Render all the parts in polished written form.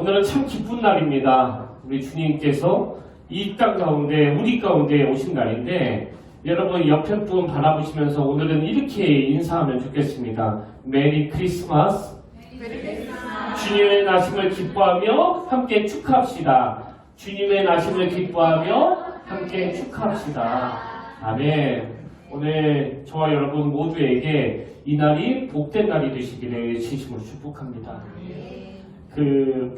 오늘은 참 기쁜 날입니다. 우리 주님께서 이 땅 가운데, 우리 가운데 오신 날인데, 여러분 옆에 분 바라보시면서 오늘은 이렇게 인사하면 좋겠습니다. 메리 크리스마스. 주님의 나심을 기뻐하며 함께 축하합시다. 주님의 나심을 기뻐하며 함께 축하합시다. 아멘. 오늘 저와 여러분 모두에게 이 날이 복된 날이 되시기를 진심으로 축복합니다.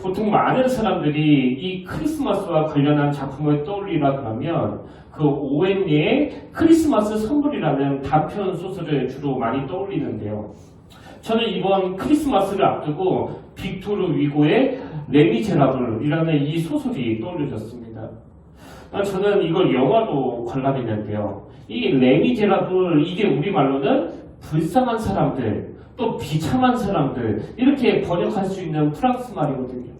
보통 많은 사람들이 이 크리스마스와 관련한 작품을 떠올리라 그러면 그 오웬리의 크리스마스 선물이라는 단편 소설을 주로 많이 떠올리는데요. 저는 이번 크리스마스를 앞두고 빅토르 위고의 레미제라블이라는 이 소설이 떠올려졌습니다. 저는 이걸 영화로 관람했는데요. 이 레미제라블, 이게 우리말로는 불쌍한 사람들, 또 비참한 사람들, 이렇게 번역할 수 있는 프랑스 말이거든요.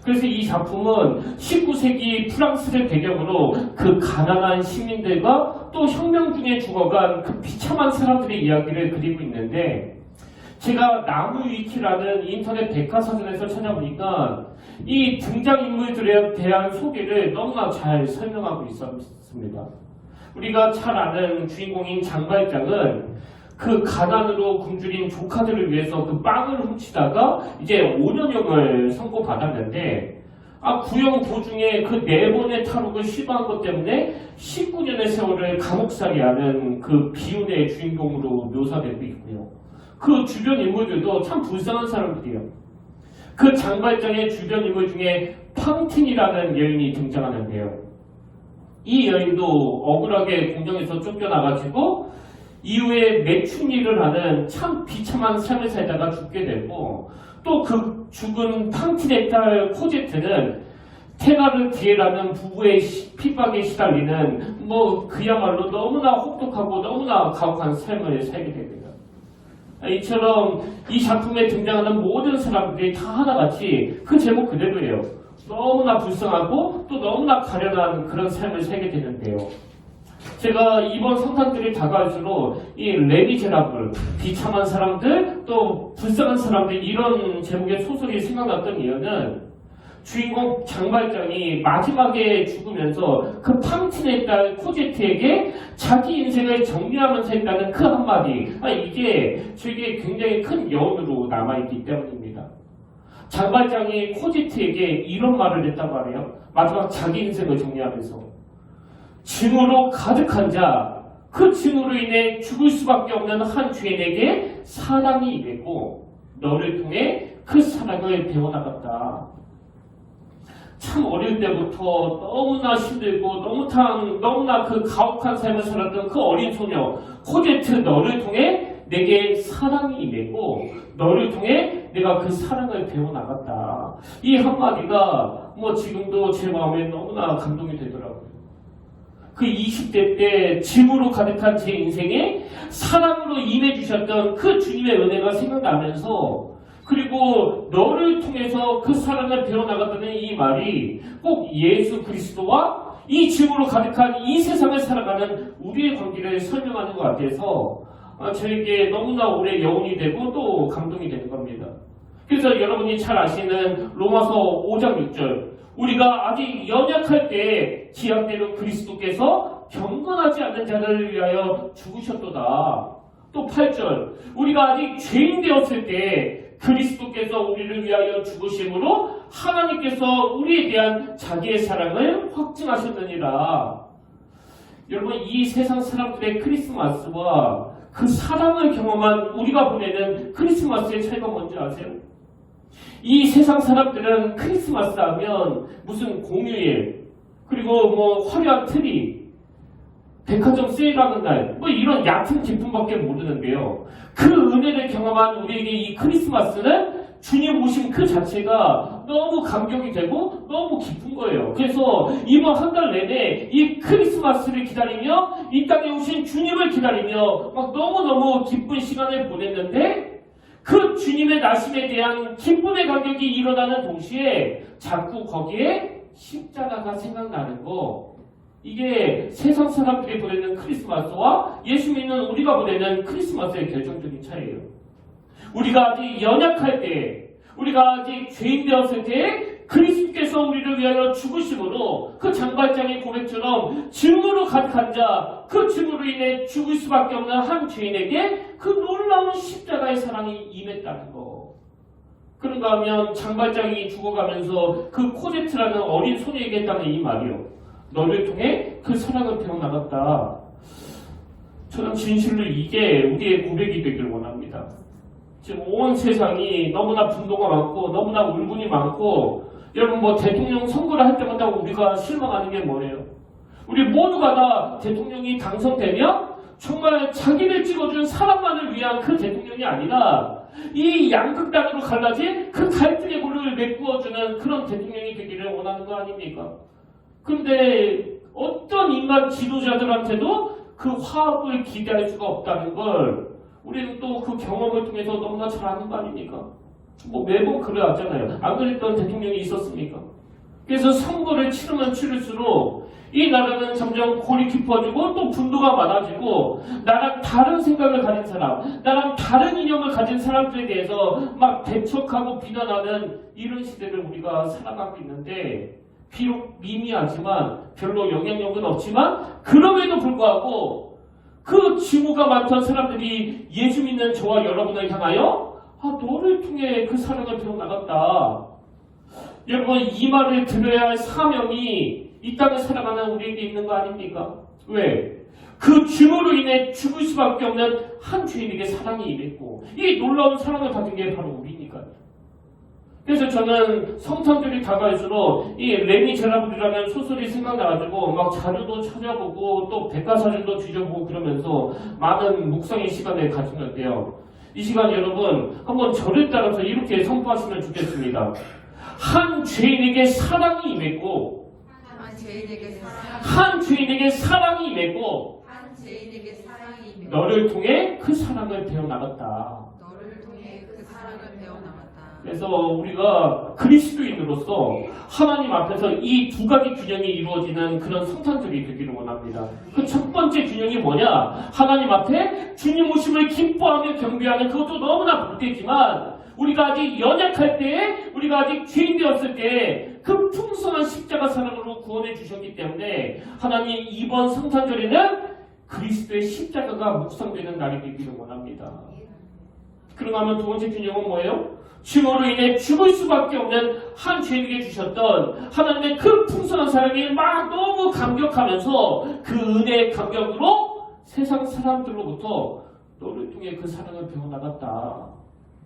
그래서 이 작품은 19세기 프랑스를 배경으로 그 가난한 시민들과 또 혁명 중에 죽어간 그 비참한 사람들의 이야기를 그리고 있는데, 제가 나무위키라는 인터넷 백과사전에서 찾아보니까 이 등장인물들에 대한 소개를 너무나 잘 설명하고 있었습니다. 우리가 잘 아는 주인공인 장발장은 그 가난으로 굶주린 조카들을 위해서 그 빵을 훔치다가 이제 5년형을 선고받았는데, 구형 도중에 그 4번의 탈옥을 시도한 것 때문에 19년의 세월을 감옥살이하는 그 비운의 주인공으로 묘사되고 있고요. 그 주변 인물들도 참 불쌍한 사람들이에요. 그 장발장의 주변 인물 중에 팡틴이라는 여인이 등장하는데요. 이 여인도 억울하게 공장에서 쫓겨나가지고 이후에 매춘 일을 하는 참 비참한 삶을 살다가 죽게 되고, 또 그 죽은 팡틴의 딸 코제트는 테나르디에라는 부부의 핍박에 시달리는 그야말로 너무나 혹독하고 너무나 가혹한 삶을 살게 됩니다. 이처럼 이 작품에 등장하는 모든 사람들이 다 하나같이 그 제목 그대로예요. 너무나 불쌍하고 또 너무나 가련한 그런 삶을 살게 되는데요. 제가 이번 성탄절이 다가올수록 이 레미제라블, 비참한 사람들, 또 불쌍한 사람들, 이런 제목의 소설이 생각났던 이유는 주인공 장발장이 마지막에 죽으면서 그 팡틴의 딸 코제트에게 자기 인생을 정리하면서 했다는 그 한마디, 이게 저에게 굉장히 큰 여운으로 남아있기 때문입니다. 장발장이 코제트에게 이런 말을 했단 말이에요. 마지막 자기 인생을 정리하면서, 증오로 가득한 자, 그 증오로 인해 죽을 수밖에 없는 한 죄인에게 사랑이 임했고 너를 통해 그 사랑을 배워나갔다. 참 어릴 때부터 너무나 힘들고 너무나 그 가혹한 삶을 살았던 그 어린 소녀 코제트, 너를 통해 내게 사랑이 임했고 너를 통해 내가 그 사랑을 배워나갔다. 이 한마디가 지금도 제 마음에 너무나 감동이 되더라고요. 그 20대 때 짐으로 가득한 제 인생에 사랑으로 임해주셨던 그 주님의 은혜가 생각나면서, 그리고 너를 통해서 그 사랑을 배워나갔다는 이 말이 꼭 예수 그리스도와 이 짐으로 가득한 이 세상을 살아가는 우리의 관계를 설명하는 것 같아서 저에게 너무나 오래 여운이 되고 또 감동이 되는 겁니다. 그래서 여러분이 잘 아시는 로마서 5장 6절, 우리가 아직 연약할 때 기약대로 그리스도께서 경건하지 않는 자들을 위하여 죽으셨도다. 또 8절, 우리가 아직 죄인 되었을 때 그리스도께서 우리를 위하여 죽으심으로 하나님께서 우리에 대한 자기의 사랑을 확증하셨느니라. 여러분, 이 세상 사람들의 크리스마스와 그 사랑을 경험한 우리가 보내는 크리스마스의 차이가 뭔지 아세요? 이 세상 사람들은 크리스마스 하면 무슨 공휴일, 그리고 화려한 트리, 백화점 세일하는 날, 이런 얕은 기쁨밖에 모르는데요. 그 은혜를 경험한 우리에게 이 크리스마스는 주님 오심 그 자체가 너무 감격이 되고 너무 기쁜 거예요. 그래서 이번 한 달 내내 이 크리스마스를 기다리며 이 땅에 오신 주님을 기다리며 너무너무 기쁜 시간을 보냈는데, 그 주님의 나심에 대한 기쁨의 감격이 일어나는 동시에 자꾸 거기에 십자가가 생각나는 거, 이게 세상 사람들이 보내는 크리스마스와 예수 믿는 우리가 보내는 크리스마스의 결정적인 차이예요. 우리가 아직 연약할 때, 우리가 아직 죄인 되었을 때 그리스도께서 우리를 위하여 죽으심으로 그 장발장의 고백처럼 증오로 가득한 자, 그 증오로 인해 죽을 수밖에 없는 한 죄인에게 그 놀라운 십자가의 사랑이 임했다는 거. 그런가 하면 장발장이 죽어가면서 그 코제트라는 어린 소녀에게 했다는 이 말이요. 너를 통해 그 사랑을 배워나갔다. 저는 진실로 이게 우리의 고백이 되기를 원합니다. 지금 온 세상이 너무나 분노가 많고 너무나 울분이 많고 여러분 뭐 대통령 선거를 할 때마다 우리가 실망하는 게 뭐예요? 우리 모두가 다 대통령이 당선되면 정말 자기를 찍어준 사람만을 위한 그 대통령이 아니라 이 양극단으로 갈라진 그 갈등의 골을 메꾸어주는 그런 대통령이 되기를 원하는 거 아닙니까? 근데 어떤 인간 지도자들한테도 그 화합을 기대할 수가 없다는 걸 우리는 또 그 경험을 통해서 너무나 잘 아는 거 아닙니까? 뭐 매번 그래왔잖아요. 안 그랬던 대통령이 있었습니까? 그래서 선거를 치르면 치를수록 이 나라는 점점 골이 깊어지고 또 분노가 많아지고 나랑 다른 생각을 가진 사람, 나랑 다른 이념을 가진 사람들에 대해서 막 배척하고 비난하는 이런 시대를 우리가 살아가고 있는데 비록 미미하지만 별로 영향력은 없지만 그럼에도 불구하고 그 증오가 많던 사람들이 예수 믿는 저와 여러분을 향하여 너를 통해 그 사랑을 배워나갔다. 여러분 이 말을 들어야 할 사명이 이 땅을 살아가는 우리에게 있는 거 아닙니까? 왜? 그 증오로 인해 죽을 수밖에 없는 한 죄인에게 사랑이 임했고 이 놀라운 사랑을 받은 게 바로 우리니까요. 그래서 저는 성탄절이 다가올수록 이 레미제라블이라는 소설이 생각나가지고 막 자료도 찾아보고 또 백과사전도 뒤져보고 그러면서 많은 묵상의 시간을 가지는데요. 이 시간 여러분 한번 저를 따라서 이렇게 선포하시면 좋겠습니다. 한 죄인에게 사랑이 임했고 한 죄인에게 사랑이 임했고 너를 통해 그 사랑을 배워나갔다. 그래서 우리가 그리스도인으로서 하나님 앞에서 이 두 가지 균형이 이루어지는 그런 성탄절이 되기를 원합니다. 그 첫 번째 균형이 뭐냐? 하나님 앞에 주님 오심을 기뻐하며 경배하는 그것도 너무나 복되지만 우리가 아직 연약할 때에 우리가 아직 죄인 되었을 때에 그 풍성한 십자가 사랑으로 구원해 주셨기 때문에 하나님 이번 성탄절에는 그리스도의 십자가가 묵상되는 날이 되기를 원합니다. 그런가 하면 두 번째 균형은 뭐예요? 증오로 인해 죽을 수밖에 없는 한 죄인에게 주셨던 하나님의 그 풍성한 사랑이 막 너무 감격하면서 그 은혜의 감격으로 세상 사람들로부터 너를 통해 그 사랑을 배워나갔다.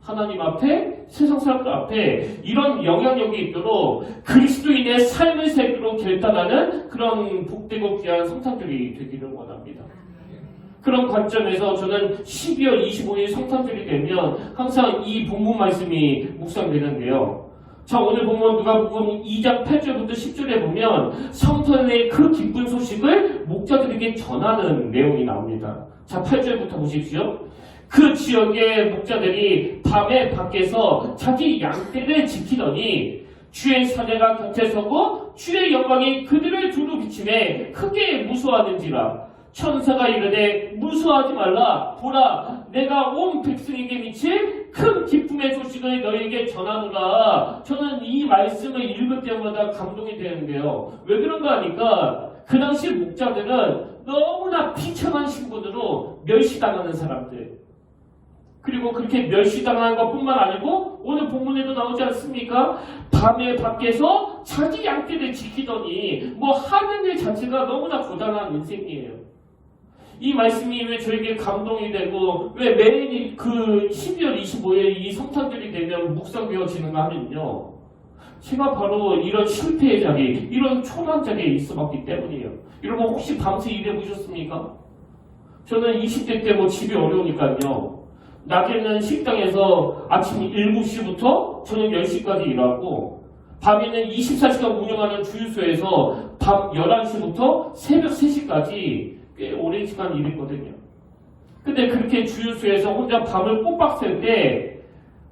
하나님 앞에 세상 사람들 앞에 이런 영향력이 있도록 그리스도인의 삶을 살기로 결단하는 그런 복되고 귀한 성탄절이 되기를 원합니다. 그런 관점에서 저는 12월 25일 성탄절이 되면 항상 이 본문 말씀이 묵상되는데요. 자, 오늘 보면 누가복음 2장 8절부터 10절에 보면 성탄의 그 기쁜 소식을 목자들에게 전하는 내용이 나옵니다. 자, 8절부터 보십시오. 그 지역의 목자들이 밤에 밖에서 자기 양떼를 지키더니 주의 사자가 곁에 서고 주의 영광이 그들을 두루 비치매 크게 무서워하는지라. 천사가 이르되 무서워하지 말라. 보라, 내가 온 백성에게 미칠 큰 기쁨의 소식을 너희에게 전하노라. 저는 이 말씀을 읽을 때마다 감동이 되는데요. 왜 그런가 하니까 그 당시 목자들은 너무나 비참한 신분으로 멸시당하는 사람들, 그리고 그렇게 멸시당하는 것뿐만 아니고 오늘 본문에도 나오지 않습니까? 밤에 밖에서 자기 양떼를 지키더니 뭐 하는 일 자체가 너무나 고단한 인생이에요. 이 말씀이 왜 저에게 감동이 되고 왜 매일 그 12월 25일 이 성탄절이 되면 묵상되어지는가 하면요. 제가 바로 이런 실패의 자리, 이런 초라한 자리에 있어봤기 때문이에요. 여러분 혹시 밤새 일해보셨습니까? 저는 20대 때 뭐 집이 어려우니까요. 낮에는 식당에서 아침 7시부터 저녁 10시까지 일하고 밤에는 24시간 운영하는 주유소에서 밤 11시부터 새벽 3시까지 꽤 오랜 시간 일했거든요. 근데 그렇게 주유소에서 혼자 밤을 꼬박 샐 때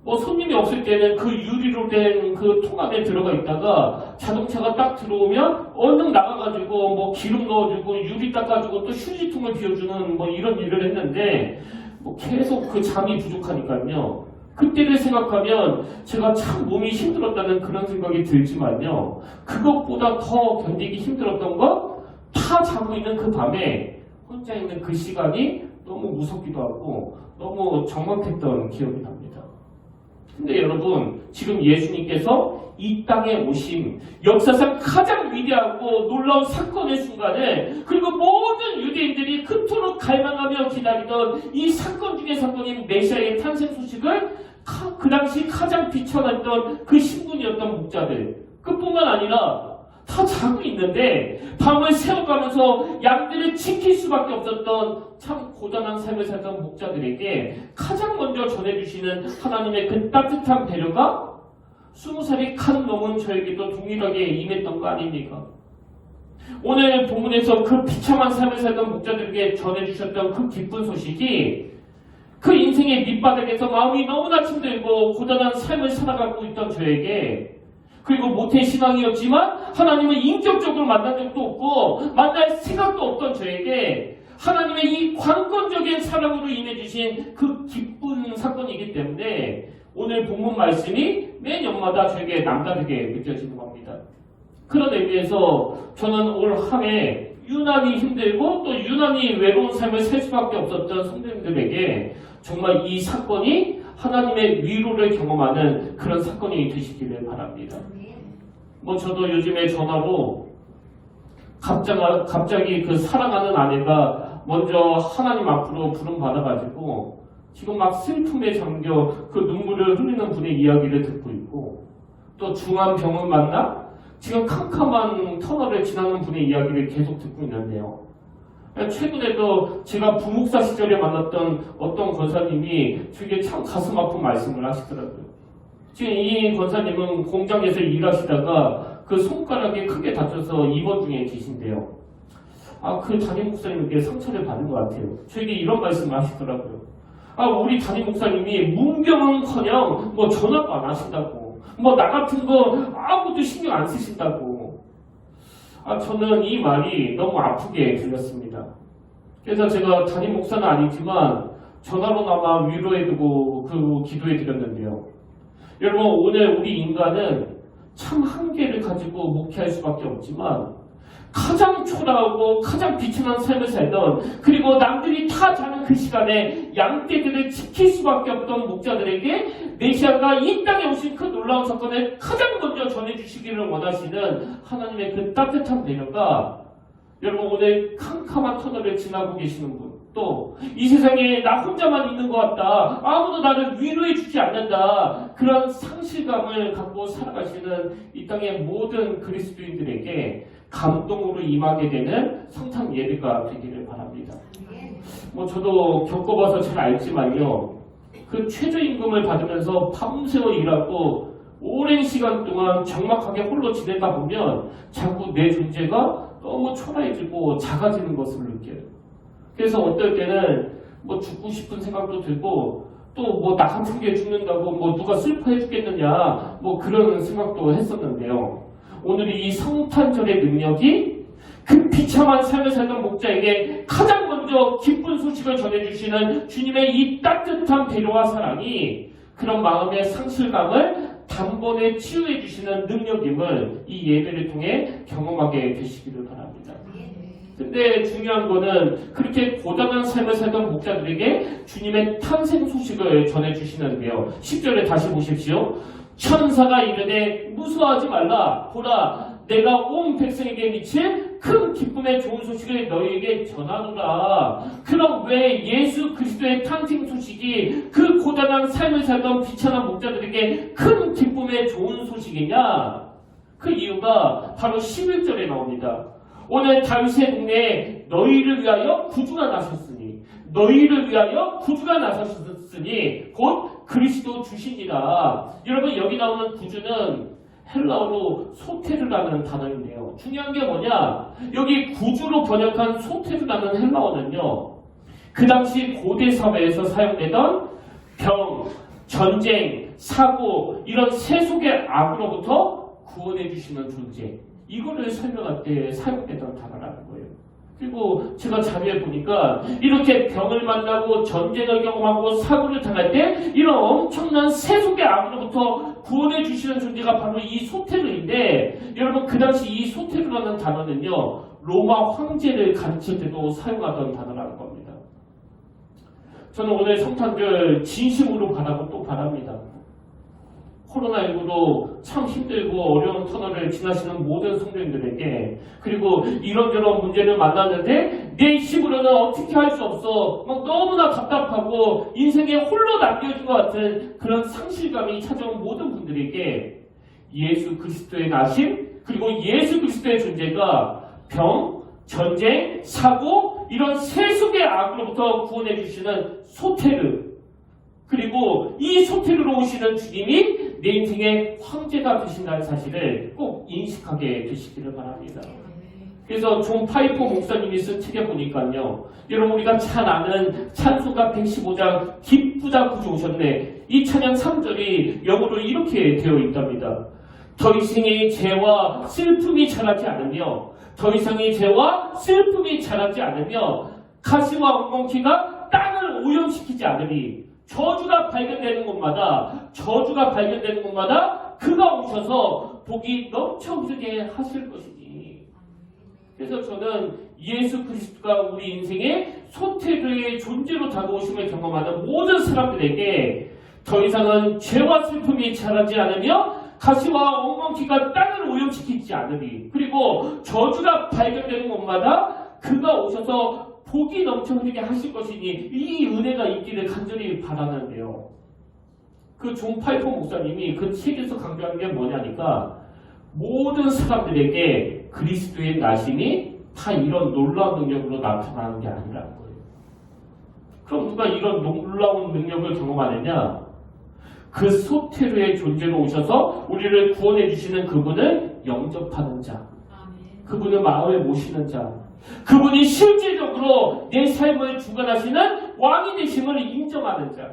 뭐 손님이 없을 때는 그 유리로 된 그 통 안에 들어가 있다가 자동차가 딱 들어오면 얼른 나가가지고 뭐 기름 넣어주고 유리 닦아주고 또 휴지통을 비워주는 뭐 이런 일을 했는데 뭐 계속 그 잠이 부족하니까요. 그때를 생각하면 제가 참 몸이 힘들었다는 그런 생각이 들지만요. 그것보다 더 견디기 힘들었던 건 다 자고 있는 그 밤에 혼자 있는 그 시간이 너무 무섭기도 하고 너무 적막했던 기억이 납니다. 근데 여러분, 지금 예수님께서 이 땅에 오신 역사상 가장 위대하고 놀라운 사건의 순간을, 그리고 모든 유대인들이 그토록 갈망하며 기다리던 이 사건 중의 사건인 메시아의 탄생 소식을 그 당시 가장 비춰냈던 그 신분이었던 목자들, 그뿐만 아니라 다 자고 있는데 밤을 새워가면서 양들을 지킬 수밖에 없었던 참 고단한 삶을 살던 목자들에게 가장 먼저 전해주시는 하나님의 그 따뜻한 배려가 20살이 칸 넘은 저에게도 동일하게 임했던 거 아닙니까? 오늘 본문에서 그 비참한 삶을 살던 목자들에게 전해주셨던 그 기쁜 소식이 그 인생의 밑바닥에서 마음이 너무나 힘들고 고단한 삶을 살아가고 있던 저에게, 그리고 모태 신앙이었지만 하나님을 인격적으로 만난 적도 없고 만날 생각도 없던 저에게 하나님의 이 관건적인 사랑으로 임해주신 그 기쁜 사건이기 때문에 오늘 본문 말씀이 매년마다 저에게 남다르게 느껴지는 겁니다. 그런 의미에서 저는 올 한 해 유난히 힘들고 또 유난히 외로운 삶을 살 수밖에 없었던 성도님들에게 정말 이 사건이 하나님의 위로를 경험하는 그런 사건이 되시기를 바랍니다. 저도 요즘에 전화로 갑자기 그 사랑하는 아내가 먼저 하나님 앞으로 부름 받아가지고 지금 막 슬픔에 잠겨 그 눈물을 흘리는 분의 이야기를 듣고 있고, 또 중한 병을 만나 지금 캄캄한 터널을 지나는 분의 이야기를 계속 듣고 있는데요. 최근에도 제가 부목사 시절에 만났던 어떤 권사님이 저에게 참 가슴 아픈 말씀을 하시더라고요. 지금 이 권사님은 공장에서 일하시다가 그 손가락이 크게 다쳐서 입원 중에 계신데요. 그 담임 목사님에게 상처를 받은 것 같아요. 저에게 이런 말씀을 하시더라고요. 우리 담임 목사님이 문병은커녕 전화도 안 하신다고, 나 같은 거 아무것도 신경 안 쓰신다고. 저는 이 말이 너무 아프게 들렸습니다. 그래서 제가 담임 목사는 아니지만 전화로나마 위로해두고 그 기도해드렸는데요. 여러분, 오늘 우리 인간은 참 한계를 가지고 목회할 수밖에 없지만 가장 초라하고 가장 비천한 삶을 살던, 그리고 남들이 다 자는 그 시간에 양떼들을 지킬 수밖에 없던 목자들에게 메시아가 이 땅에 오신 그 놀라운 사건을 가장 먼저 전해주시기를 원하시는 하나님의 그 따뜻한 배려가, 여러분 오늘 캄캄한 터널을 지나고 계시는 분, 또 이 세상에 나 혼자만 있는 것 같다, 아무도 나를 위로해 주지 않는다, 그런 상실감을 갖고 살아가시는 이 땅의 모든 그리스도인들에게 감동으로 임하게 되는 성탄 예배가 되기를 바랍니다. 저도 겪어봐서 잘 알지만요, 그 최저임금을 받으면서 밤새워 일하고 오랜 시간 동안 적막하게 홀로 지내다 보면 자꾸 내 존재가 너무 초라해지고 작아지는 것을 느껴요. 그래서 어떨 때는 죽고 싶은 생각도 들고, 또 나 같은 게 죽는다고 누가 슬퍼해 주겠느냐 그런 생각도 했었는데요. 오늘 이 성탄절의 능력이 그 비참한 삶을 살던 목자에게 가장 먼저 기쁜 소식을 전해주시는 주님의 이 따뜻한 배려와 사랑이 그런 마음의 상실감을 단번에 치유해 주시는 능력임을 이 예배를 통해 경험하게 되시기를 바랍니다. 근데 중요한 거는 그렇게 고단한 삶을 살던 목자들에게 주님의 탄생 소식을 전해주시는데요. 10절에 다시 보십시오. 천사가 이르되 무서워하지 말라. 보라, 내가 온 백성에게 미칠 큰 기쁨의 좋은 소식을 너희에게 전하노라. 그럼 왜 예수 그리스도의 탄생 소식이 그 고단한 삶을 살던 비천한 목자들에게 큰 기쁨의 좋은 소식이냐? 그 이유가 바로 11절에 나옵니다. 오늘 다윗의 동네에 너희를 위하여 구주가 나섰으니, 너희를 위하여 구주가 나섰으니 곧 그리스도 주시니라. 여러분, 여기 나오는 구주는 헬라어로 소테르라는 단어인데요. 중요한 게 뭐냐? 여기 구주로 번역한 소테르라는 헬라어는요, 그 당시 고대 사회에서 사용되던 병, 전쟁, 사고, 이런 세속의 악으로부터 구원해 주시는 존재, 이거를 설명할 때 사용되던 단어라는 거예요. 그리고 제가 자료에 보니까 이렇게 병을 만나고 전쟁을 경험하고 사고를 당할 때 이런 엄청난 세속의 악으로부터 구원해 주시는 존재가 바로 이 소테르인데, 여러분 그 당시 이 소테르라는 단어는요 로마 황제를 가르칠 때도 사용하던 단어라는 겁니다. 저는 오늘 성탄절 진심으로 바라고 또 바랍니다. 코로나19로 참 힘들고 어려운 터널을 지나시는 모든 성도님들에게, 그리고 이런저런 문제를 만났는데 내 힘으로는 어떻게 할 수 없어, 막 너무나 답답하고 인생에 홀로 남겨진 것 같은 그런 상실감이 찾아온 모든 분들에게 예수 그리스도의 나심, 그리고 예수 그리스도의 존재가 병, 전쟁, 사고, 이런 세속의 악으로부터 구원해 주시는 소테르, 그리고 이 소테르로 오시는 주님이 내 인생의 황제가 되신다는 사실을 꼭 인식하게 되시기를 바랍니다. 그래서 존 파이퍼 목사님이 쓴 책에 보니까요, 여러분 우리가 잘 아는 찬송가 115장 기쁘다 구주 오셨네, 이 찬양 3절이 영어로 이렇게 되어 있답니다. 더 이상의 죄와 슬픔이 자라지 않으며, 더 이상의 죄와 슬픔이 자라지 않으며, 가시와 엉겅퀴가 땅을 오염시키지 않으니, 저주가 발견되는 곳마다 그가 오셔서 복이 넘쳐 흐르게 하실 것이니. 그래서 저는 예수 그리스도가 우리 인생의 소테르의 존재로 다가오심을 경험하는 모든 사람들에게 더 이상은 죄와 슬픔이 자라지 않으며 가시와 엉겅퀴가 땅을 오염시키지 않으니, 그리고 저주가 발견되는 곳마다 그가 오셔서 복이 넘쳐 흐르게 하실 것이니, 이 은혜가 있기를 간절히 바라는데요. 그 존 파이퍼 목사님이 그 책에서 강조하는 게 뭐냐니까, 모든 사람들에게 그리스도의 나심이 다 이런 놀라운 능력으로 나타나는 게 아니라는 거예요. 그럼 누가 이런 놀라운 능력을 경험하느냐? 그 소테르의 존재로 오셔서 우리를 구원해 주시는 그분을 영접하는 자, 그분을 마음에 모시는 자, 그분이 실질적으로 내 삶을 주관하시는 왕이 되심을 인정하는 자.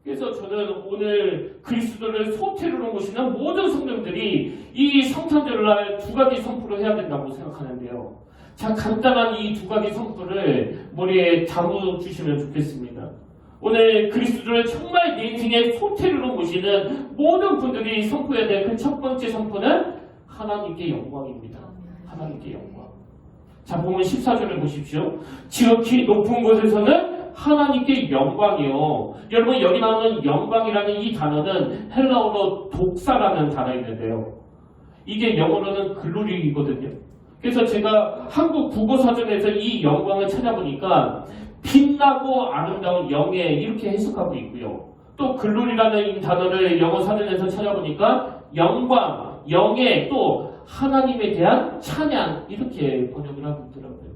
그래서 저는 오늘 그리스도를 소테르로 모시는 모든 성도들이 이 성탄절날 두 가지 선포를 해야 된다고 생각하는데요. 자, 간단한 이 두 가지 선포를 머리에 담아주시면 좋겠습니다. 오늘 그리스도를 정말 내 인생의 소테르로 모시는 모든 분들이 선포해야 될 그 첫 번째 선포는 하나님께 영광입니다. 하나님께 영광. 자, 보면 14절을 보십시오. 지극히 높은 곳에서는 하나님께 영광이요. 여러분 여기 나오는 영광이라는 이 단어는 헬라어로 독사라는 단어인데요. 이게 영어로는 글로리거든요. 그래서 제가 한국 국어사전에서 이 영광을 찾아보니까 빛나고 아름다운 영예, 이렇게 해석하고 있고요. 또 글로리라는 이 단어를 영어 사전에서 찾아보니까 영광, 영예, 또 하나님에 대한 찬양, 이렇게 번역을 하고 있더라고요.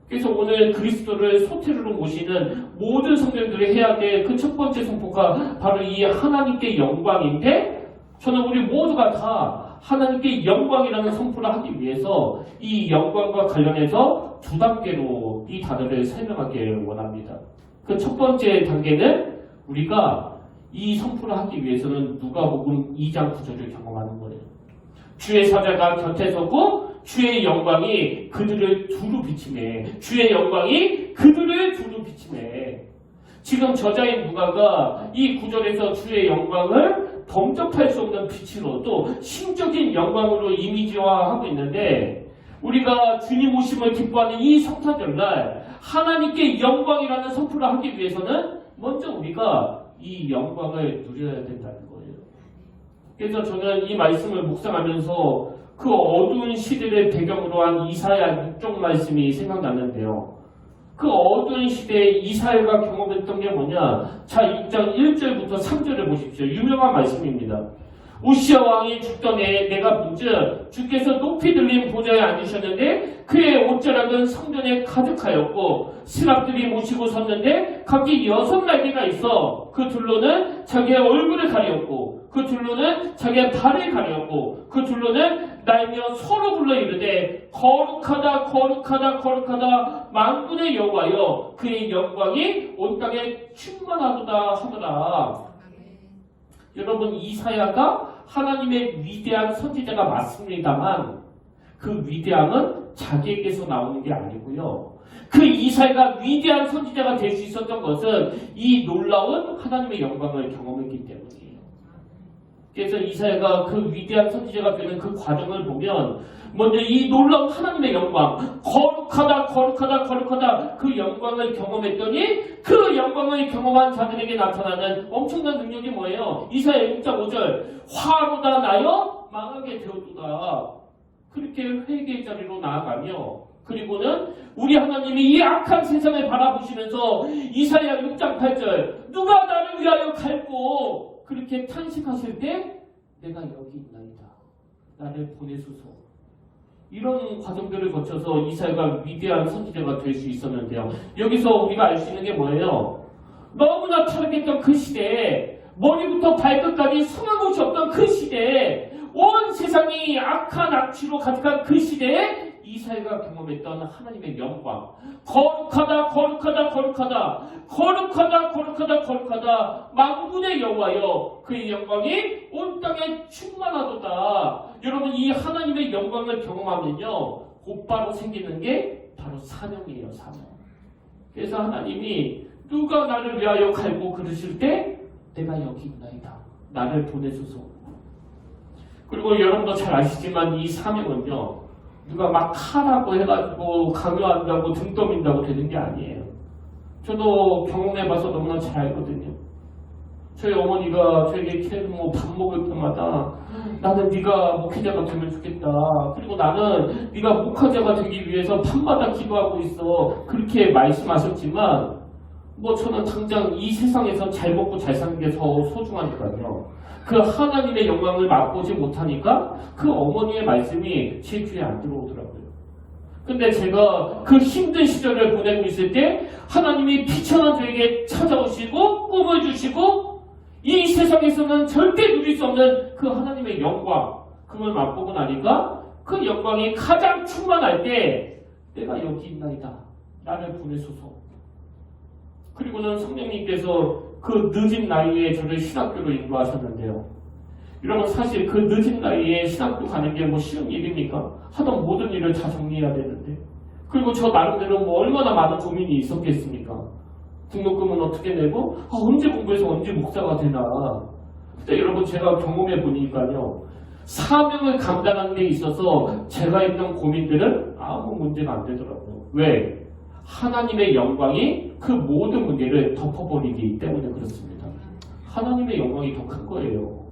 그래서 오늘 그리스도를 소테르로 모시는 모든 성도들이 해야 될 그 첫 번째 선포가 바로 이 하나님께 영광인데, 저는 우리 모두가 다 하나님께 영광이라는 선포를 하기 위해서 이 영광과 관련해서 두 단계로 이 단어를 설명하길 원합니다. 그 첫 번째 단계는 우리가 이 선포를 하기 위해서는 누가복음 2장 9절을 경험하는 거예요. 주의 사자가 곁에 서고 주의 영광이 그들을 두루 비치네. 주의 영광이 그들을 두루 비치네. 지금 저자인 누가가 이 구절에서 주의 영광을 범접할 수 없는 빛으로, 또 신적인 영광으로 이미지화하고 있는데, 우리가 주님 오심을 기뻐하는 이 성탄절날 하나님께 영광이라는 선포를 하기 위해서는 먼저 우리가 이 영광을 누려야 된다는 거예요. 그래서 저는 이 말씀을 묵상하면서 그 어두운 시대를 배경으로 한 이사야 6쪽 말씀이 생각났는데요. 그 어두운 시대에 이사야가 경험했던 게 뭐냐? 자, 6장 1절부터 3절을 보십시오. 유명한 말씀입니다. 우시야 왕이 죽던 해에 내가 본즉 주께서 높이 들린 보좌에 앉으셨는데 그의 옷자락은 성전에 가득하였고 스랍들이 모시고 섰는데 각기 6날개가 있어 그 둘로는 자기의 얼굴을 가리었고 그 둘로는 자기의 발을 가리었고 그 둘로는 날며 서로 불러 이르되 거룩하다 거룩하다 거룩하다 만군의 여호와여 그의 영광이 온 땅에 충만하도다 하더라. 여러분, 이사야가 하나님의 위대한 선지자가 맞습니다만 그 위대함은 자기에게서 나오는 게 아니고요. 그 이사야가 위대한 선지자가 될 수 있었던 것은 이 놀라운 하나님의 영광을 경험했기 때문이에요. 그래서 이사야가 그 위대한 선지자가 되는 그 과정을 보면 먼저 이 놀라운 하나님의 영광, 거룩하다 거룩하다 거룩하다 그 영광을 경험했더니 그 영광을 경험한 자들에게 나타나는 엄청난 능력이 뭐예요? 이사야 6장 5절 화로다 나여 망하게 되었도다. 그렇게 회개의 자리로 나아가며 그리고는 우리 하나님이 이 악한 세상을 바라보시면서 이사야 6장 8절 누가 나를 위하여 갈고 그렇게 탄식하실 때 내가 여기 있나이다. 나를 보내소서. 이런 과정들을 거쳐서 이사야가 위대한 선지자가 될 수 있었는데요. 여기서 우리가 알 수 있는 게 뭐예요? 너무나 타락했던 그 시대에 머리부터 발끝까지 성한 곳이 없던 그 시대에 온 세상이 악한 악취로 가득한 그 시대에 이사야가 경험했던 하나님의 영광 거룩하다 거룩하다 거룩하다 거룩하다 거룩하다 거룩하다 만군의 여호와여 그의 영광이 온 땅에 충만하도다. 여러분 이 하나님의 영광을 경험하면요 곧바로 생기는 게 바로 사명이에요. 사명. 그래서 하나님이 누가 나를 위하여 갈고 그러실 때 내가 여기 있나이다. 나를 보내소서. 그리고 여러분도 잘 아시지만 이 사명은요 누가 막 하라고 해가지고 강요한다고 등 떠민다고 되는 게 아니에요. 저도 경험해봐서 너무나 잘 알거든요. 저희 어머니가 저에게 계속 밥 먹을 때마다 나는 네가 목회자가 되면 좋겠다. 그리고 나는 네가 목회자가 되기 위해서 밤마다 기도하고 있어. 그렇게 말씀하셨지만 저는 당장 이 세상에서 잘 먹고 잘 사는 게 더 소중하니까요. 그 하나님의 영광을 맛보지 못하니까 그 어머니의 말씀이 제 귀에 안 들어오더라고요. 근데 제가 그 힘든 시절을 보내고 있을 때 하나님이 비천한 저에게 찾아오시고 꿈을 주시고 이 세상에서는 절대 누릴 수 없는 그 하나님의 영광 그걸 맛보고 나니까 그 영광이 가장 충만할 때 내가 여기 있나이다. 나를 보내소서. 그리고는 성령님께서 그 늦은 나이에 저를 신학교로 인도하셨는데요. 여러분 사실 그 늦은 나이에 신학교 가는 게 쉬운 일입니까? 하던 모든 일을 다 정리해야 되는데 그리고 저 나름대로 얼마나 많은 고민이 있었겠습니까? 등록금은 어떻게 내고 언제 공부해서 언제 목사가 되나. 근데 여러분 제가 경험해 보니까요 사명을 감당하는 데 있어서 제가 했던 고민들은 아무 문제가 안 되더라고요. 왜? 하나님의 영광이 그 모든 문제를 덮어버리기 때문에 그렇습니다. 하나님의 영광이 더 큰 거예요.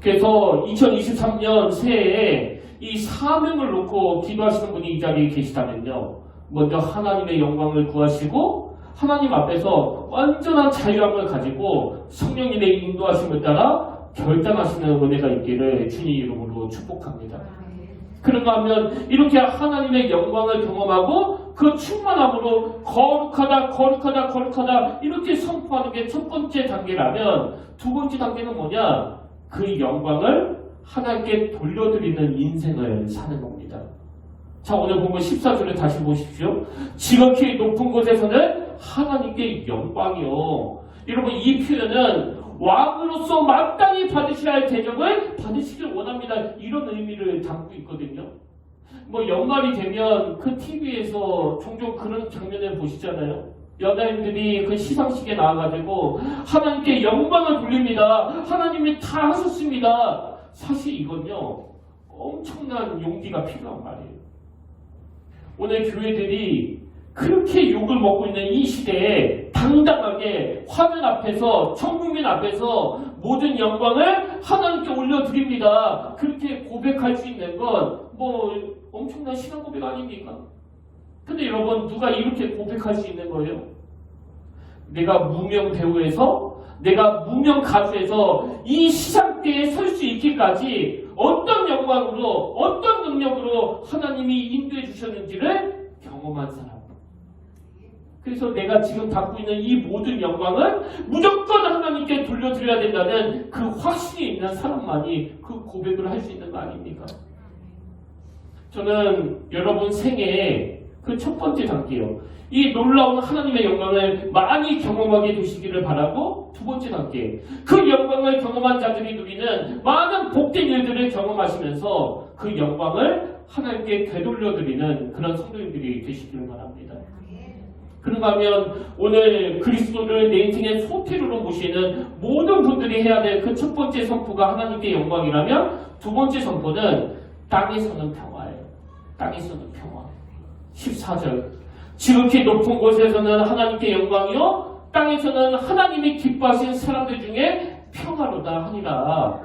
그래서 2023년 새해에 이 사명을 놓고 기도하시는 분이 이 자리에 계시다면요. 먼저 하나님의 영광을 구하시고 하나님 앞에서 완전한 자유함을 가지고 성령님의 인도하심을 따라 결단하시는 은혜가 있기를 주님 이름으로 축복합니다. 그런가 하면 이렇게 하나님의 영광을 경험하고 그 충만함으로 거룩하다 거룩하다 거룩하다 이렇게 선포하는 게 첫 번째 단계라면 두 번째 단계는 뭐냐? 그 영광을 하나님께 돌려드리는 인생을 사는 겁니다. 자 오늘 보면 14절을 다시 보십시오. 지극히 높은 곳에서는 하나님께 영광이요. 여러분 이 표현은 왕으로서 마땅히 받으셔야 할 대접을 받으시길 원합니다. 이런 의미를 담고 있거든요. 연말이 되면 그 TV에서 종종 그런 장면을 보시잖아요. 연예인들이 그 시상식에 나와가지고 하나님께 영광을 돌립니다. 하나님이 다 하셨습니다. 사실 이건요 엄청난 용기가 필요한 말이에요. 오늘 교회들이 그렇게 욕을 먹고 있는 이 시대에 당당하게 화면 앞에서 전국민 앞에서 모든 영광을 하나님께 올려드립니다. 그렇게 고백할 수 있는 건 엄청난 신앙 고백 아닙니까? 근데 여러분 누가 이렇게 고백할 수 있는 거예요? 내가 무명 배우에서 내가 무명 가수에서 이 시상대에 설 수 있기까지 어떤 영광으로 어떤 능력으로 하나님이 인도해 주셨는지를 경험한 사람. 그래서 내가 지금 갖고 있는 이 모든 영광을 무조건 하나님께 돌려드려야 된다는 그 확신이 있는 사람만이 그 고백을 할 수 있는 거 아닙니까? 저는 여러분 생애에 그 첫 번째 단계요. 이 놀라운 하나님의 영광을 많이 경험하게 되시기를 바라고 두 번째 단계. 그 영광을 경험한 자들이 누리는 많은 복된 일들을 경험하시면서 그 영광을 하나님께 되돌려드리는 그런 성도님들이 되시기를 바랍니다. 그런가 하면 오늘 그리스도를 내 인생의 소태로 모시는 모든 분들이 해야 될 그 첫 번째 선포가 하나님께 영광이라면 두 번째 선포는 땅에서는 평화예요. 땅에서는 평화. 14절 지극히 높은 곳에서는 하나님께 영광이요 땅에서는 하나님이 기뻐하신 사람들 중에 평화로다 하니라.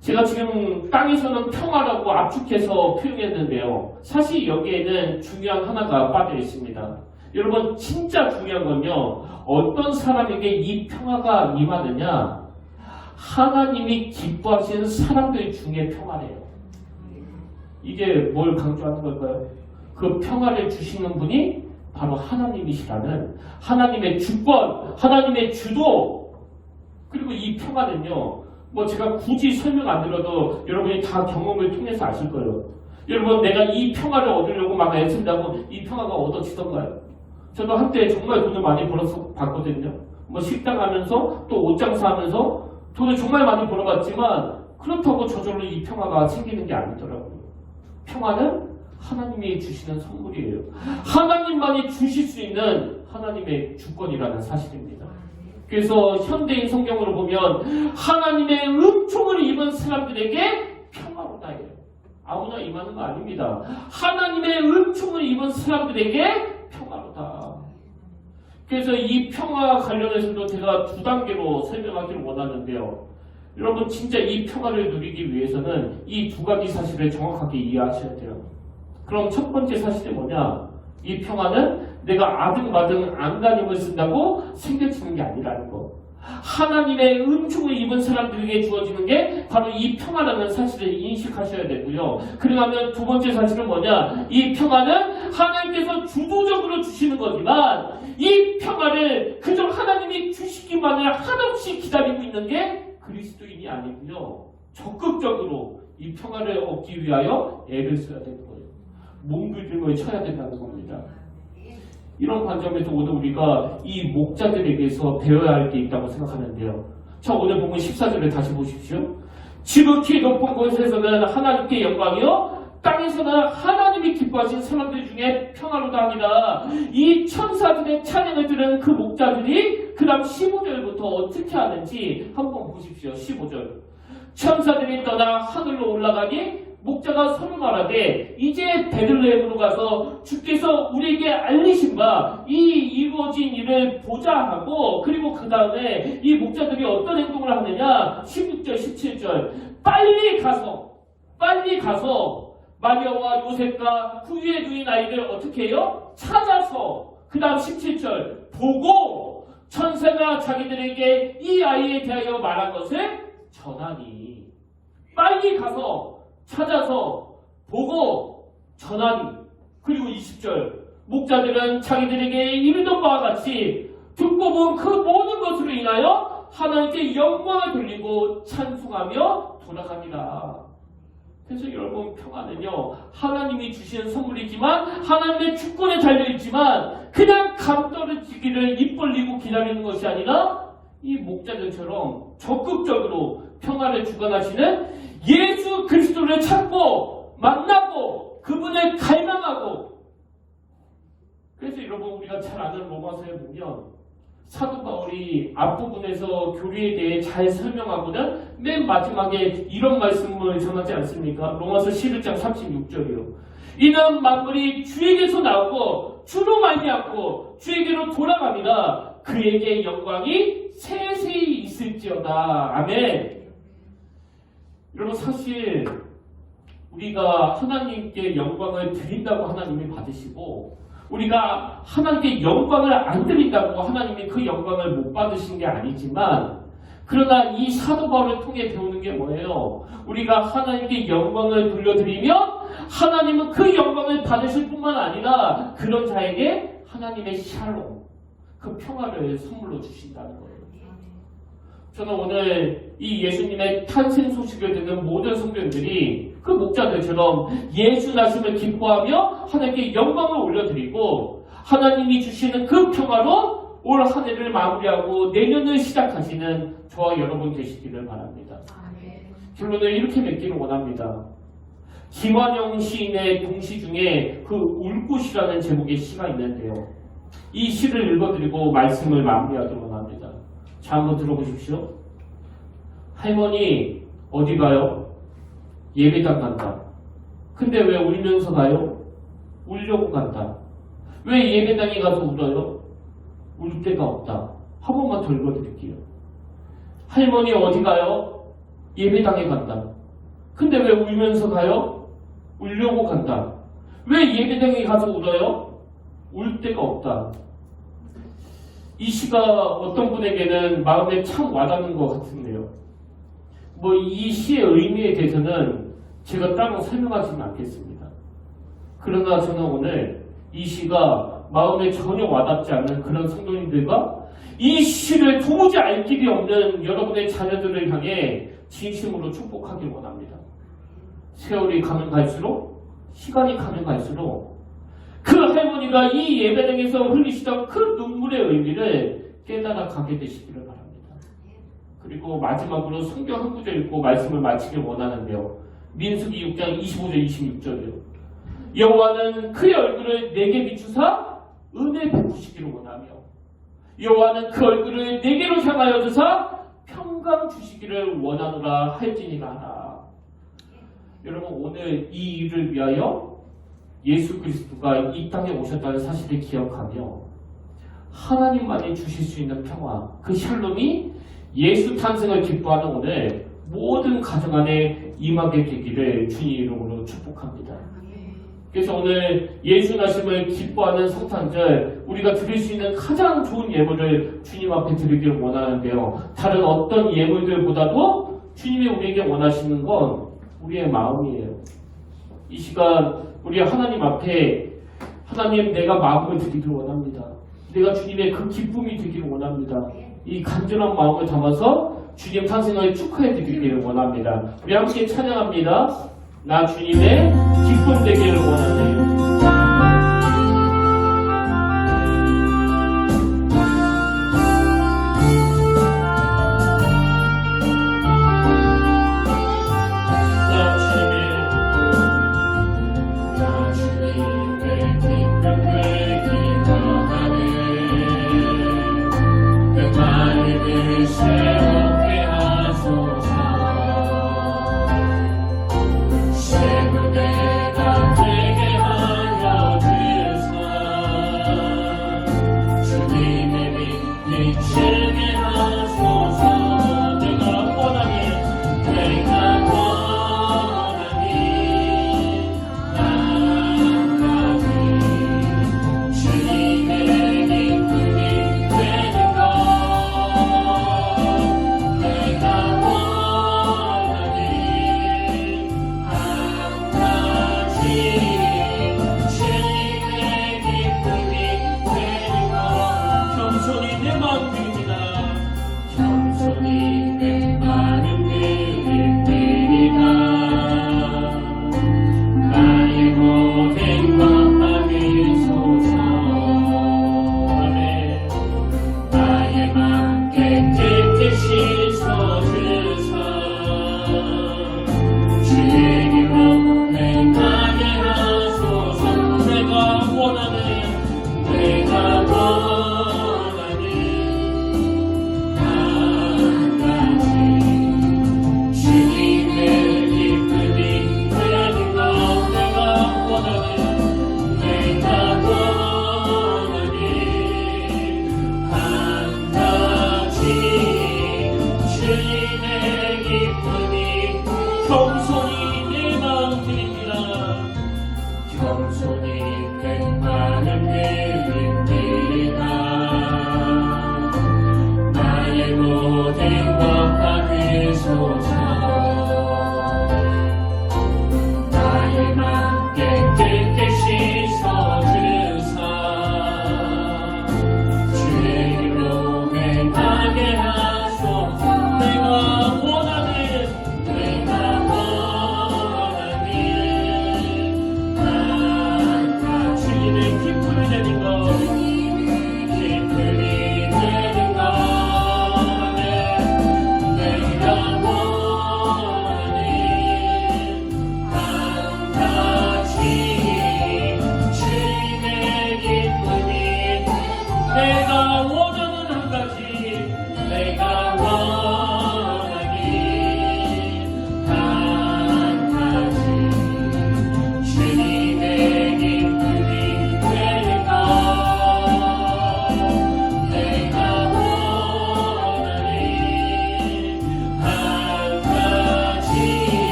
제가 지금 땅에서는 평화라고 압축해서 표현했는데요. 사실 여기에는 중요한 하나가 빠져 있습니다. 여러분 진짜 중요한 건요. 어떤 사람에게 이 평화가 임하느냐. 하나님이 기뻐하시는 사람들 중에 평화래요. 이게 뭘 강조하는 걸까요? 그 평화를 주시는 분이 바로 하나님이시라는 하나님의 주권, 하나님의 주도. 그리고 이 평화는요. 뭐 제가 굳이 설명 안 드려도 여러분이 다 경험을 통해서 아실 거예요. 여러분 내가 이 평화를 얻으려고 막 애쓴다고 이 평화가 얻어지던가요? 저도 한때 정말 돈을 많이 벌어서 봤거든요. 뭐 식당 하면서 또 옷 장사하면서 돈을 정말 많이 벌어봤지만 그렇다고 저절로 이 평화가 생기는 게 아니더라고요. 평화는 하나님이 주시는 선물이에요. 하나님만이 주실 수 있는 하나님의 주권이라는 사실입니다. 그래서 현대인 성경으로 보면 하나님의 은총을 입은 사람들에게 평화로다예요. 아무나 임하는 거 아닙니다. 하나님의 은총을 입은 사람들에게 평화로다. 그래서 이 평화 관련해서도 제가 두 단계로 설명하기를 원하는데요. 여러분 진짜 이 평화를 누리기 위해서는 이 두 가지 사실을 정확하게 이해하셔야 돼요. 그럼 첫 번째 사실이 뭐냐? 이 평화는 내가 아등바등 안간힘을 쓴다고 생겨지는 게 아니라는 거. 하나님의 은총을 입은 사람들에게 주어지는 게 바로 이 평화라는 사실을 인식하셔야 되고요. 그러면 두 번째 사실은 뭐냐? 이 평화는 하나님께서 주도적으로 주시는 거지만 이 평화를 그저 하나님이 주시기만을 한없이 기다리고 있는 게 그리스도인이 아니고요. 적극적으로 이 평화를 얻기 위하여 애를 써야 되는 거예요. 몸부림을 쳐야 된다는 겁니다. 이런 관점에서 오늘 우리가 이 목자들에게서 배워야 할 게 있다고 생각하는데요. 자, 오늘 본문 14절을 다시 보십시오. 지극히 높은 곳에서는 하나님께 영광이요 땅에서는 하나님이 기뻐하신 사람들 중에 평화로다 하니라. 이 천사들의 찬양을 들은 그 목자들이 그 다음 15절부터 어떻게 하는지 한번 보십시오. 15절 천사들이 떠나 하늘로 올라가니 목자가 서로 말하되 이제 베들레헴으로 가서 주께서 우리에게 알리신 바 이 이루어진 일을 보자 하고, 그리고 그 다음에 이 목자들이 어떤 행동을 하느냐. 16절 17절 빨리 가서 마리아와 요셉과 그 위에 누인 아이를 어떻게 해요? 찾아서, 그 다음 17절 보고 천사가 자기들에게 이 아이에 대하여 말한 것을 전하니. 빨리 가서 찾아서 보고 전하니. 그리고 20절 목자들은 자기들에게 이르던 바와 같이 듣고 본 그 모든 것으로 인하여 하나님께 영광을 돌리고 찬송하며 돌아갑니다. 그래서 여러분 평화는요 하나님이 주시는 선물이지만 하나님의 주권에 달려있지만 그냥 감 떨어지기를 입 벌리고 기다리는 것이 아니라 이 목자들처럼 적극적으로 평화를 주관하시는 예수 그리스도를 찾고 만나고 그분을 갈망하고. 그래서 여러분 우리가 잘 아는 로마서에 보면 사도 바울이 앞부분에서 교리에 대해 잘 설명하고는 맨 마지막에 이런 말씀을 전하지 않습니까? 로마서 11장 36절이요. 이는 만물이 주에게서 나오고 주로 말미암고 주에게로 돌아갑니다. 그에게 영광이 세세히 있을지어다. 아멘. 여러분 사실 우리가 하나님께 영광을 드린다고 하나님이 받으시고 우리가 하나님께 영광을 안 드린다고 하나님이 그 영광을 못 받으신 게 아니지만, 그러나 이 사도 바울을 통해 배우는 게 뭐예요? 우리가 하나님께 영광을 돌려드리면 하나님은 그 영광을 받으실 뿐만 아니라 그런 자에게 하나님의 샬롬, 그 평화를 선물로 주신다는 거예요. 저는 오늘 이 예수님의 탄생 소식을 듣는 모든 성도들이 그 목자들처럼 예수 나심을 기뻐하며 하나님께 영광을 올려드리고 하나님이 주시는 그 평화로 올 한 해를 마무리하고 내년을 시작하시는 저와 여러분 되시기를 바랍니다. 결론을 이렇게 맺기를 원합니다. 김완영 시인의 동시 중에 그 울꽃이라는 제목의 시가 있는데요. 이 시를 읽어드리고 말씀을 마무리하도록 합니다. 자, 한번 들어보십시오. 할머니 어디 가요? 예배당 간다. 근데 왜 울면서 가요? 울려고 간다. 왜 예배당에 가서 울어요? 울 데가 없다. 한 번만 더 읽어드릴게요. 할머니 어디 가요? 예배당에 간다. 근데 왜 울면서 가요? 울려고 간다. 왜 예배당에 가서 울어요? 울 데가 없다. 이 시가 어떤 분에게는 마음에 참 와닿는 것 같은데요. 뭐 이 시의 의미에 대해서는 제가 따로 설명하지는 않겠습니다. 그러나 저는 오늘 이 시가 마음에 전혀 와닿지 않는 그런 성도님들과 이 시를 도무지 알 길이 없는 여러분의 자녀들을 향해 진심으로 축복하길 원합니다. 세월이 가면 갈수록, 시간이 가면 갈수록 그 할머니가 이 예배당에서 흘리시던 그 눈물의 의미를 깨달아 가게 되시기를 바랍니다. 그리고 마지막으로 성경 한 구절 읽고 말씀을 마치길 원하는데요. 민수기 6장 25절 26절이요. 여호와는 그의 얼굴을 내게 비추사 은혜 베푸시기를 원하며 여호와는 그 얼굴을 내게로 향하여 주사 평강 주시기를 원하노라 할지니라. 여러분 오늘 이 일을 위하여 예수 그리스도가 이 땅에 오셨다는 사실을 기억하며 하나님만이 주실 수 있는 평화, 그 샬롬이 예수 탄생을 기뻐하는 오늘 모든 가정 안에 임하게 되기를 주님 이름으로 축복합니다. 그래서 오늘 예수 나심을 기뻐하는 성탄절 우리가 드릴 수 있는 가장 좋은 예물을 주님 앞에 드리기를 원하는데요. 다른 어떤 예물들보다도 주님이 우리에게 원하시는 건 우리의 마음이에요. 이 시간 우리 하나님 앞에 하나님 내가 마음을 드리기를 원합니다. 내가 주님의 그 기쁨이 되기를 원합니다. 이 간절한 마음을 담아서 주님 탄생을 축하해 드리기를 원합니다. 우리 함께 찬양합니다. 나 주님의 기쁨 되기를 원하네요. 주님의 기쁨이 되는 것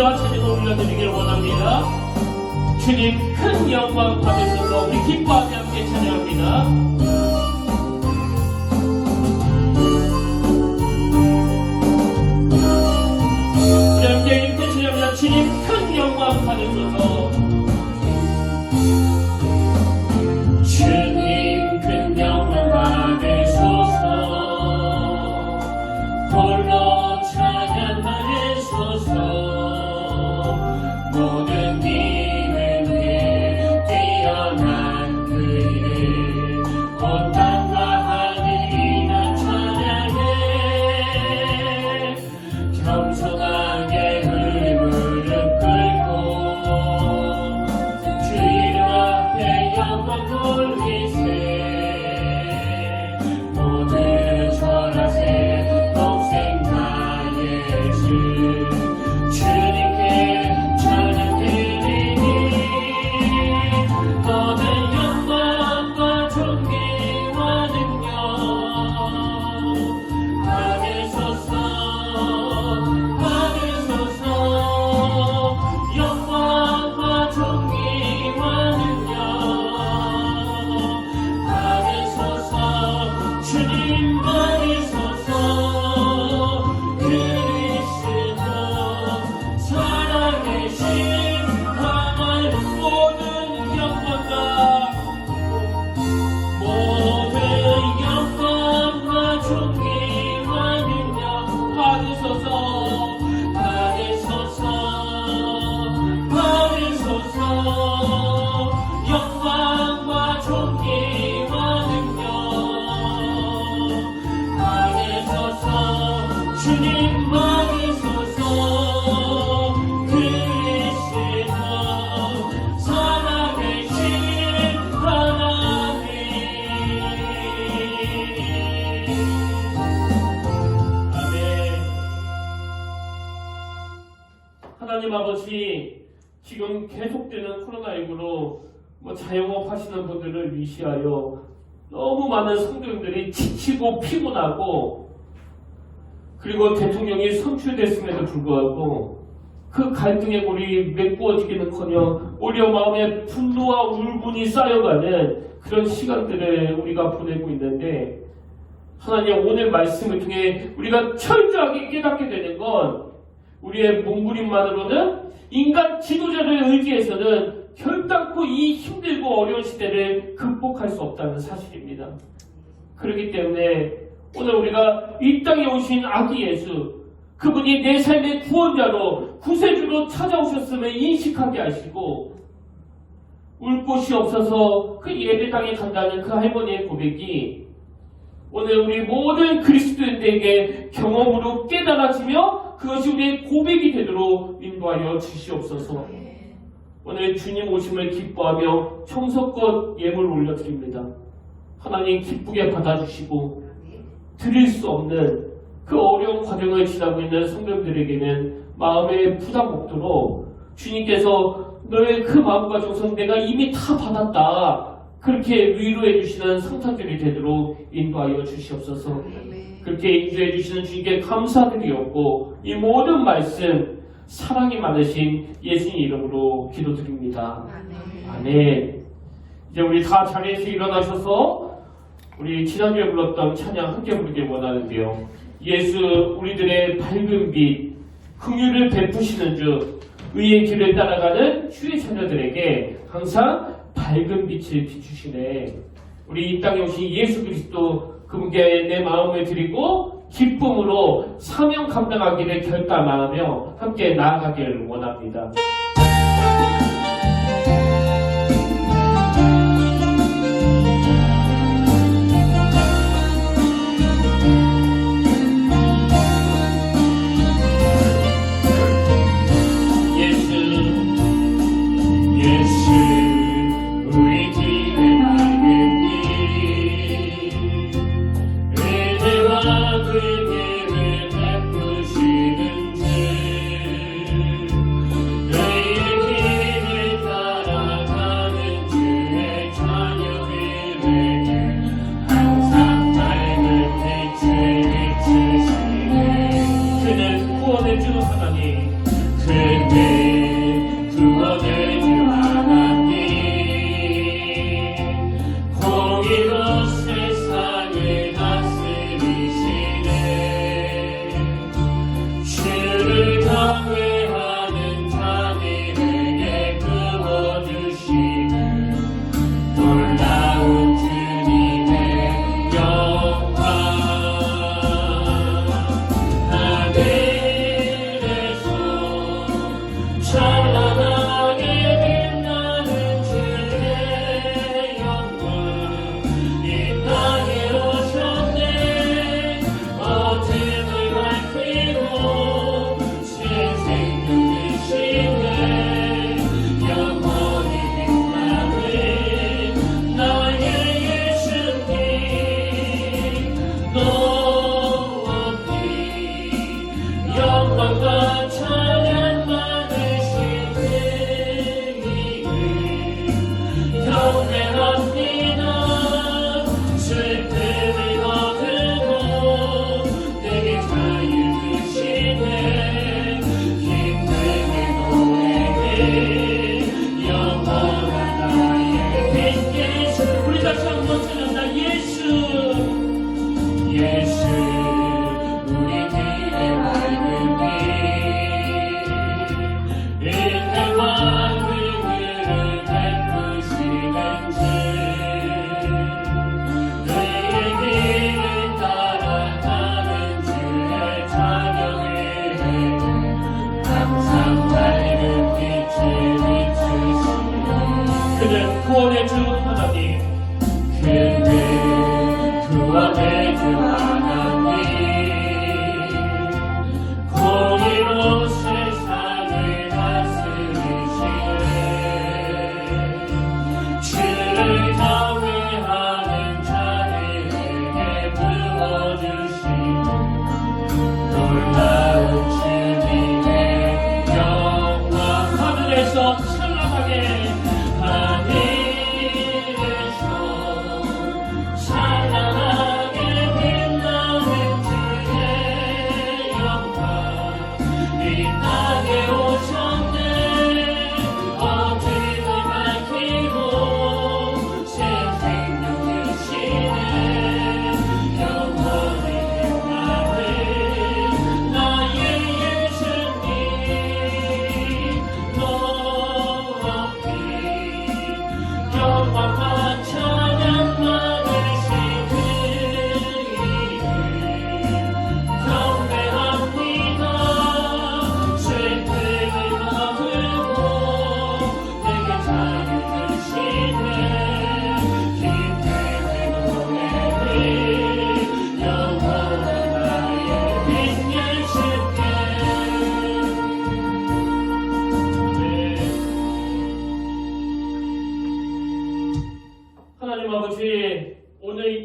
예배와 찬양을 올려드리기를 원합니다. 주님 큰 영광 받으셔서 우리 기뻐하며 함께 찬양합니다. 우리 함께 이렇게 찬양합니다. 주님 큰 영광 받으셔서 주님 큰 영광 받으소서 홀로 찬양하소서 모든 이름 위에 뛰어난 그 이름 온 땅과 하늘이 다 찬양해 겸손하게 무릎 꿇고 주 이름 앞에 영광 돌리세 모두 절하세 동생 다 예수 주님께 찬양드리니 모든 영광과 존귀와 능력 받으소서 받으소서 영광과 존귀와 능력 받으소서 주님 받으소서 그리스도 살아계신 하나님 모든 영광과 존귀와 능력 받으소서 받으소서 받으소서 영광과 존귀와 능력 받으소서 주님 받으소서 그리스도 살아계신 하나님 아멘. 하나님 아버지 지금 계속되는 코로나19로 자영업 하시는 분들을 위시하여 너무 많은 성도님들이 지치고 피곤하고 그리고 대통령이 선출됐음에도 불구하고 그 갈등의 골이 메꾸어지기는커녕 오히려 마음에 분노와 울분이 쌓여가는 그런 시간들을 우리가 보내고 있는데 하나님 오늘 말씀을 통해 우리가 철저하게 깨닫게 되는 건 우리의 몸부림만으로는 인간 지도자를 의지해서는 결단코 이 힘들고 어려운 시대를 극복할 수 없다는 사실입니다. 그렇기 때문에 오늘 우리가 이 땅에 오신 아기 예수 그분이 내 삶의 구원자로 구세주로 찾아오셨음을 인식하게 하시고 울 곳이 없어서 그 예배당에 간다는 그 할머니의 고백이 오늘 우리 모든 그리스도인들에게 경험으로 깨달아지며 그것이 우리의 고백이 되도록 인도하여 주시옵소서. 오늘 주님 오심을 기뻐하며 청석껏 예물 올려드립니다. 하나님 기쁘게 받아주시고 드릴 수 없는 그 어려운 과정을 지나고 있는 성도들에게는 마음의 부담 없도록 주님께서 너의 그 마음과 정성 내가 이미 다 받았다 그렇게 위로해 주시는 성탄절이 되도록 인도하여 주시옵소서. 그렇게 인도해 주시는 주님께 감사드리옵고 이 모든 말씀 사랑이 많으신 예수님 이름으로 기도드립니다. 아멘. 이제 우리 다 자리에서 일어나셔서 우리 지난주에 불렀던 찬양 함께 부르길 원하는데요. 예수 우리들의 밝은 빛 긍휼을 베푸시는 주 의의 길을 따라가는 주의 자녀들에게 항상 밝은 빛을 비추시네. 우리 이 땅에 오신 예수 그리스도 그분께 내 마음을 드리고 기쁨으로 사명 감당하기를 결단하며 함께 나아가기를 원합니다. 베푸시는 주 너희의 길을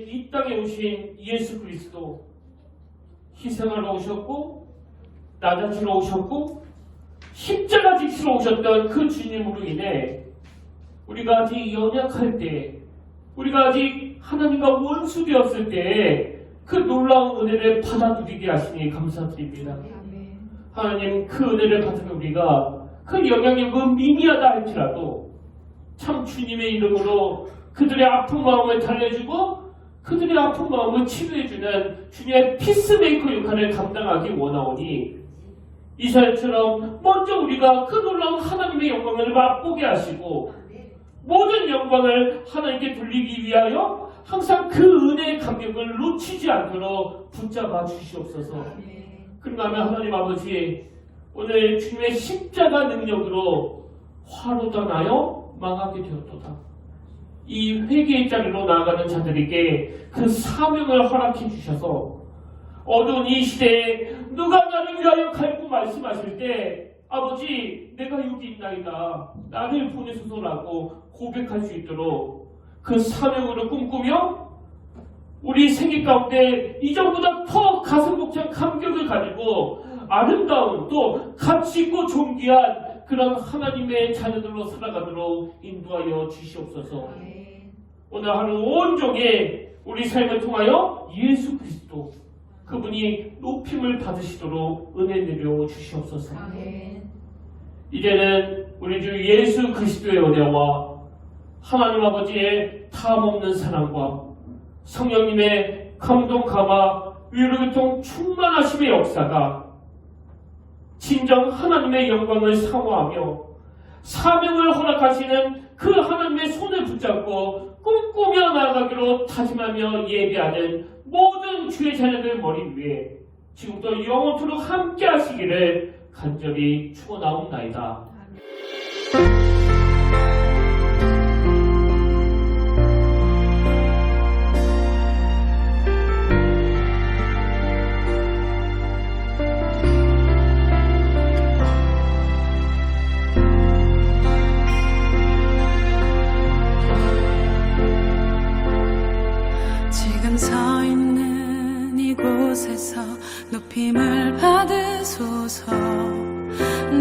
이 땅에 오신 예수 그리스도 희생하러 오셨고 낮아지러 오셨고 십자가 지시러 오셨던 그 주님으로 인해 우리가 아직 연약할 때, 우리가 아직 하나님과 원수되었을 때 그 놀라운 은혜를 받아들이게 하시니 감사드립니다. 하나님, 그 은혜를 받은 우리가 그 영향력은 미미하다 할지라도 참 주님의 이름으로 그들의 아픈 마음을 달래주고 그들의 아픈 마음을 치료해주는 주님의 피스메이커 역할을 감당하기 원하오니 이스라엘처럼 먼저 우리가 그 놀라운 하나님의 영광을 맛보게 하시고 모든 영광을 하나님께 돌리기 위하여 항상 그 은혜의 감격을 놓치지 않도록 붙잡아 주시옵소서. 그런가 하면 하나님 아버지, 오늘 주님의 십자가 능력으로 화로다 나여 망하게 되었도다. 이 회개의 자리로 나아가는 자들에게 그 사명을 허락해 주셔서 어두운 이 시대에 누가 나를 위하여 갈고 말씀하실 때 아버지, 내가 여기 있나이다, 나를 보내소서라고 고백할 수 있도록 그 사명으로 꿈꾸며 우리 생애 가운데 이전보다 더 가슴 벅찬 감격을 가지고 아름다운 또 가치 있고 존귀한 그런 하나님의 자녀들로 살아가도록 인도하여 주시옵소서. 오늘 하루 온종일 우리 삶을 통하여 예수 그리스도 그분이 높임을 받으시도록 은혜 내려 주시옵소서. 이제는 우리 주 예수 그리스도의 은혜와 하나님 아버지의 탐없는 사랑과 성령님의 감동 감화 위로교통 충만하심의 역사가 진정 하나님의 영광을 사모하며 사명을 허락하시는 그 하나님의 손을 붙잡고 꿈꾸며 나아가기로 다짐하며 예배하는 모든 주의 자녀들 머리 위에 지금부터 영원토록 함께 하시기를 간절히 축원하옵나이다. 지금 서 있는 이곳에서 높임을 받으소서.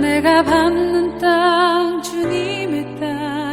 내가 받는 땅 주님의 땅